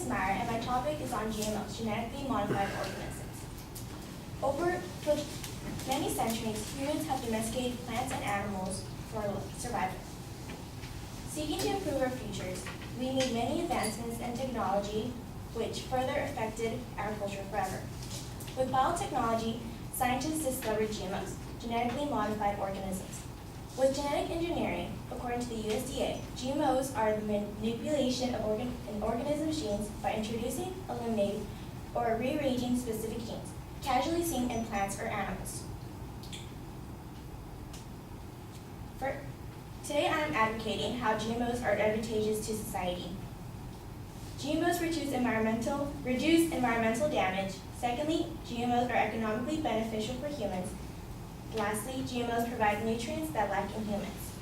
is Mayra, and my topic is on GMOs, genetically modified organisms. Over many centuries, humans have domesticated plants and animals for survival. Seeking to improve our futures, we made many advancements in technology which further affected agriculture forever. With biotechnology, scientists discovered GMOs, genetically modified organisms. With genetic engineering, according to the USDA, GMOs are the manipulation of an organism's genes by introducing, eliminating, or rearranging specific genes, casually seen in plants or animals. Today I am advocating how GMOs are advantageous to society. GMOs reduce environmental damage. Secondly, GMOs are economically beneficial for humans. Lastly, GMOs provide nutrients that lack in humans.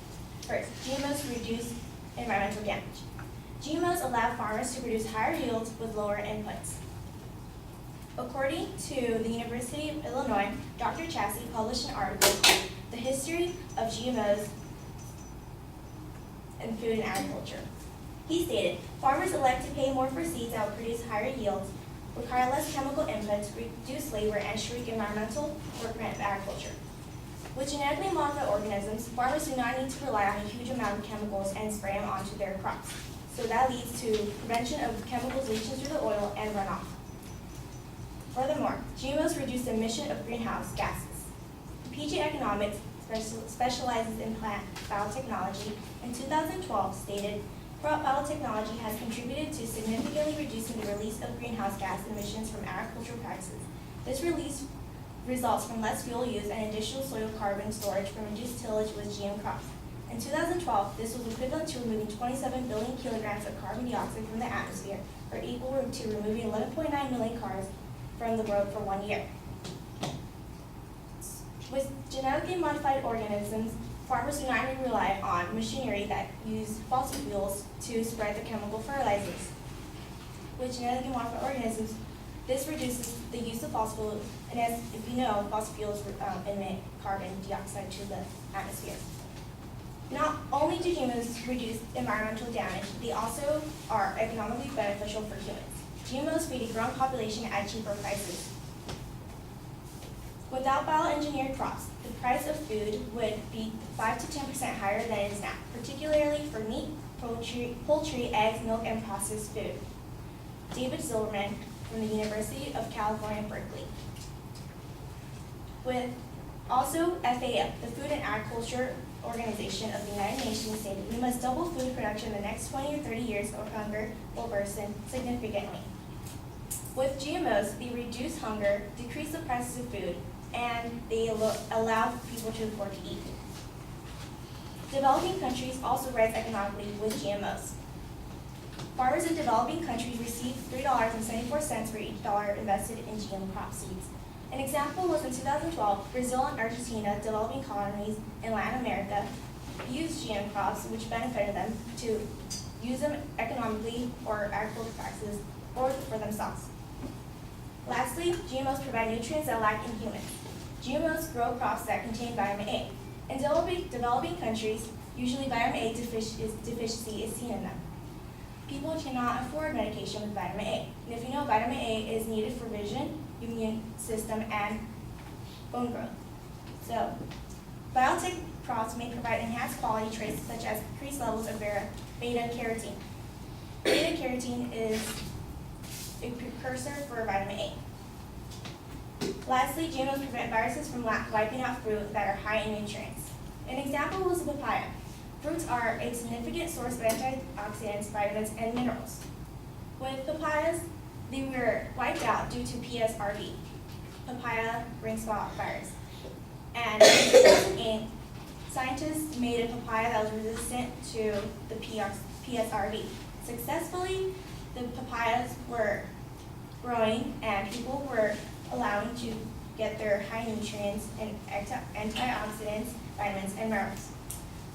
First, GMOs reduce environmental damage. GMOs allow farmers to produce higher yields with lower inputs. According to the University of Illinois, Dr. Chassie published an article called "The History of GMOs in Food and Agriculture." He stated, farmers elect to pay more for seeds that will produce higher yields, require less chemical inputs, reduce labor, and shrink environmental footprint of agriculture. With genetically modified organisms, farmers do not need to rely on a huge amount of chemicals and spray them onto their crops. So that leads to prevention of chemicals leaching through the oil and runoff. Furthermore, GMOs reduce the emission of greenhouse gases. PG Economics specializes in plant biotechnology. In 2012 stated, crop biotechnology has contributed to significantly reducing the release of greenhouse gas emissions from agricultural practices. This release results from less fuel use and additional soil carbon storage from reduced tillage with GM crops. In 2012, this was equivalent to removing 27 billion kilograms of carbon dioxide from the atmosphere, or equal to removing 11.9 million cars from the road for 1 year. With genetically modified organisms, farmers do not rely on machinery that use fossil fuels to spread the chemical fertilizers. With genetically modified organisms, this reduces the use of fossil fuels, and as if you know, fossil fuels emit carbon dioxide to the atmosphere. Not only do GMOs reduce environmental damage, they also are economically beneficial for humans. GMOs feed a growing population at cheaper prices. Without bioengineered crops, the price of food would be 5 to 10% higher than it is now, particularly for meat, poultry, eggs, milk, and processed food. David Silverman from the University of California, Berkeley. With also FAO, the Food and Agriculture Organization of the United Nations, stated we must double food production in the next 20 or 30 years or hunger will worsen significantly. With GMOs, they reduce hunger, decrease the prices of food, and they allow people to afford to eat. Developing countries also rise economically with GMOs. Farmers in developing countries receive $3.74 for each dollar invested in GM crop seeds. An example was in 2012, Brazil and Argentina, developing economies in Latin America, used GM crops, which benefited them to use them economically for agricultural practices or for themselves. Lastly, GMOs provide nutrients that lack in humans. GMOs grow crops that contain vitamin A. In developing countries, usually vitamin A deficiency is seen in them. People cannot afford medication with vitamin A. And if you know, vitamin A is needed for vision, immune system, and bone growth. So, biotech crops may provide enhanced quality traits such as increased levels of beta-carotene. Beta-carotene is a precursor for vitamin A. Lastly, GMOs prevent viruses from wiping out fruit that are high in nutrients. An example was the papaya. Fruits are a significant source of antioxidants, vitamins, and minerals. With papayas, they were wiped out due to PSRV, papaya ring spot virus. And in 2008, scientists made a papaya that was resistant to the PSRV. Successfully, the papayas were growing and people were allowing to get their high nutrients and antioxidants, vitamins, and minerals.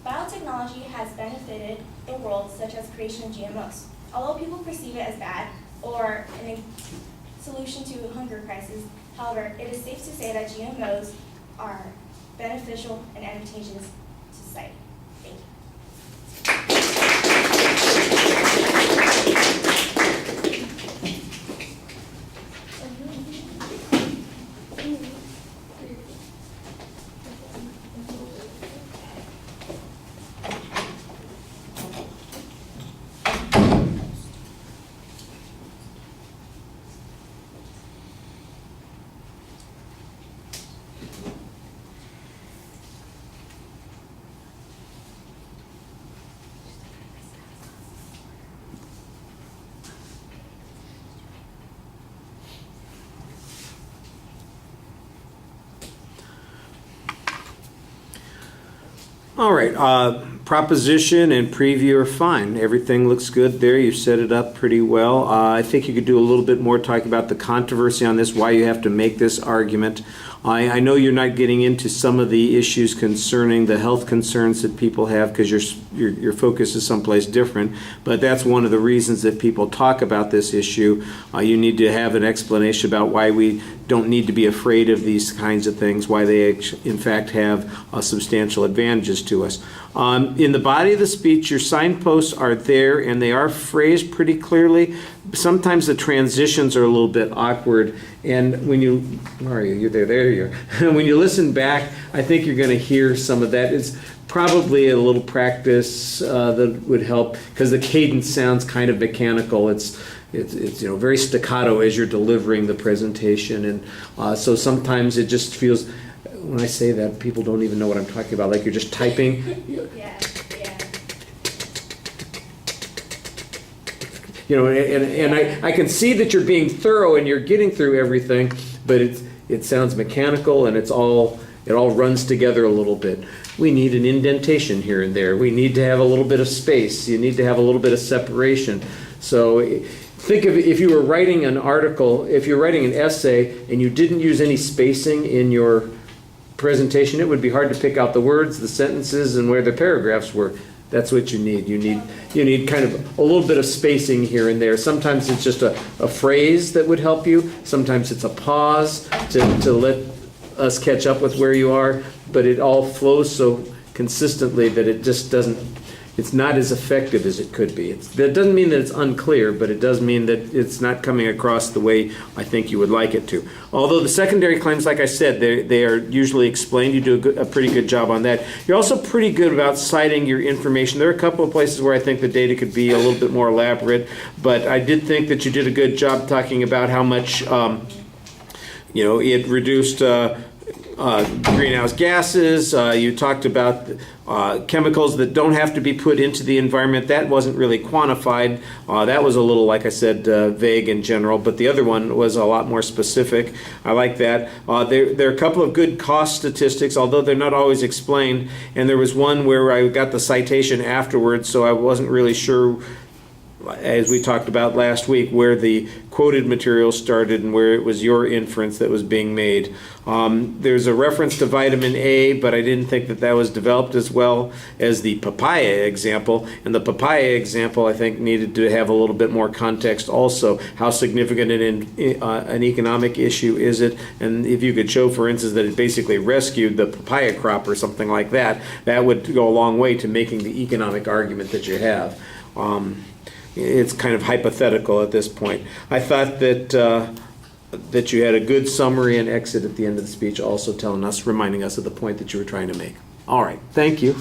Biotechnology has benefited the world, such as creation of GMOs. Although people perceive it as bad or a solution to hunger crisis, however, it is safe to say that GMOs are beneficial and advantageous to society. Thank you. All right, proposition and preview are fine. Everything looks good there. You've set it up pretty well. I think you could do a little bit more talking about the controversy on this, why you have to make this argument. I know you're not getting into some of the issues concerning the health concerns that people have because your focus is someplace different, but that's one of the reasons that people talk about this issue. You need to have an explanation about why we don't need to be afraid of these kinds of things, why they in fact have substantial advantages to us. In the body of the speech, your signposts are there and they are phrased pretty clearly. Sometimes the transitions are a little bit awkward, and when you, where are you? You're there, there you are. When you listen back, I think you're going to hear some of that. It's probably a little practice that would help because the cadence sounds kind of mechanical. It's very staccato as you're delivering the presentation, and so sometimes it just feels, when I say that, people don't even know what I'm talking about, like you're just typing. Yeah. And I can see that you're being thorough and you're getting through everything, but it sounds mechanical and it all runs together a little bit. We need an indentation here and there. We need to have a little bit of space. You need to have a little bit of separation. So think of it, if you were writing an article, if you're writing an essay and you didn't use any spacing in your presentation, it would be hard to pick out the words, the sentences, and where the paragraphs were. That's what you need. You need kind of a little bit of spacing here and there. Sometimes it's just a phrase that would help you. Sometimes it's a pause to let us catch up with where you are. But it all flows so consistently that it just doesn't, it's not as effective as it could be. That doesn't mean that it's unclear, but it does mean that it's not coming across the way I think you would like it to. Although the secondary claims, like I said, they are usually explained. You do a pretty good job on that. You're also pretty good about citing your information. There are a couple of places where I think the data could be a little bit more elaborate, but I did think that you did a good job talking about how much it reduced greenhouse gases. You talked about chemicals that don't have to be put into the environment. That wasn't really quantified. That was a little, like I said, vague in general, but the other one was a lot more specific. I like that. There are a couple of good cost statistics, although they're not always explained, and there was one where I got the citation afterwards, so I wasn't really sure, as we talked about last week, where the quoted material started and where it was your inference that was being made. There's a reference to vitamin A, but I didn't think that was developed as well as the papaya example. And the papaya example, I think, needed to have a little bit more context also. How significant an economic issue is it? And if you could show, for instance, that it basically rescued the papaya crop or something like that, that would go a long way to making the economic argument that you have. It's kind of hypothetical at this point. I thought that you had a good summary and exit at the end of the speech, also reminding us of the point that you were trying to make. All right, thank you.